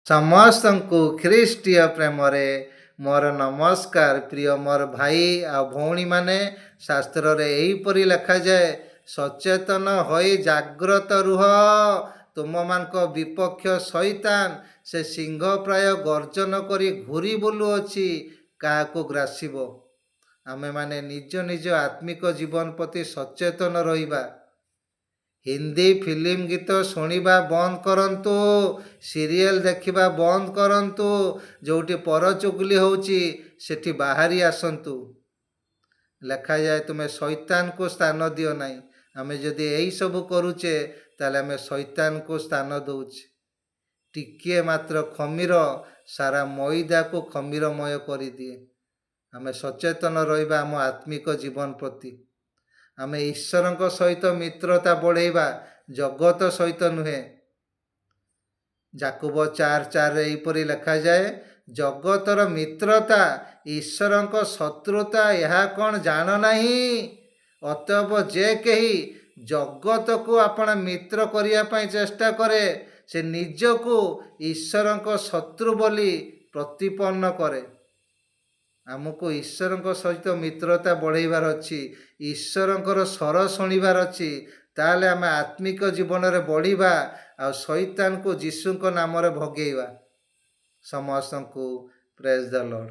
ସମସ୍ତଙ୍କୁ ଖ୍ରୀଷ୍ଟୀୟ ପ୍ରେମରେ ମୋର ନମସ୍କାର। ପ୍ରିୟ ମୋର ଭାଇ ଆଉ ଭଉଣୀମାନେ, ଶାସ୍ତ୍ରରେ ଏହିପରି ଲେଖାଯାଏ, ସଚେତନ ହୋଇ ଜାଗ୍ରତ ରୁହ। ତୁମମାନଙ୍କ ବିପକ୍ଷ ଶୈତାନ ସେ ସିଂହ ପ୍ରାୟ ଗର୍ଜନ କରି ଘୁରି ବୁଲୁଅଛି, କାହାକୁ ଗ୍ରାସିବ। ଆମେମାନେ ନିଜ ନିଜ ଆତ୍ମିକ ଜୀବନ ପ୍ରତି ସଚେତନ ରହିବା। ହିନ୍ଦୀ ଫିଲ୍ମ ଗୀତ ଶୁଣିବା ବନ୍ଦ କରନ୍ତୁ, ସିରିଏଲ ଦେଖିବା ବନ୍ଦ କରନ୍ତୁ। ଯେଉଁଠି ପରଚୁଗୁଲି ହେଉଛି ସେଠି ବାହାରି ଆସନ୍ତୁ। ଲେଖାଯାଏ, ତୁମେ ଶୈତାନକୁ ସ୍ଥାନ ଦିଅ ନାହିଁ। ଆମେ ଯଦି ଏହିସବୁ କରୁଛେ ତାହେଲେ ଆମେ ଶୈତାନକୁ ସ୍ଥାନ ଦେଉଛେ। ଟିକିଏ ମାତ୍ର ଖମିର ସାରା ମଇଦାକୁ ଖମିରମୟ କରିଦିଏ। ଆମେ ସଚେତନ ରହିବା ଆମ ଆତ୍ମିକ ଜୀବନ ପ୍ରତି। ଆମେ ଈଶ୍ୱରଙ୍କ ସହିତ ମିତ୍ରତା ବଢ଼େଇବା, ଜଗତ ସହିତ ନୁହେଁ। ଯାକୁବ 4:4 ଏହିପରି ଲେଖାଯାଏ, ଜଗତର ମିତ୍ରତା ଈଶ୍ୱରଙ୍କ ଶତ୍ରୁତା ଏହା କ'ଣ ଜାଣ ନାହିଁ? ଅତଏବ ଯେ କେହି ଜଗତକୁ ଆପଣ ମିତ୍ର କରିବା ପାଇଁ ଚେଷ୍ଟା କରେ, ସେ ନିଜକୁ ଈଶ୍ୱରଙ୍କ ଶତ୍ରୁ ବୋଲି ପ୍ରତିପନ୍ନ କରେ। ଆମକୁ ଈଶ୍ୱରଙ୍କ ସହିତ ମିତ୍ରତା ବଢ଼େଇବାର ଅଛି, ଈଶ୍ୱରଙ୍କର ସ୍ୱର ଶୁଣିବାର ଅଛି। ତାହେଲେ ଆମେ ଆତ୍ମିକ ଜୀବନରେ ବଢ଼ିବା ଆଉ ଶୈତାନକୁ ଯୀଶୁଙ୍କ ନାମରେ ଭଗେଇବା। ସମସ୍ତଙ୍କୁ ପ୍ରେଜ୍ ଦ ଲର୍ଡ।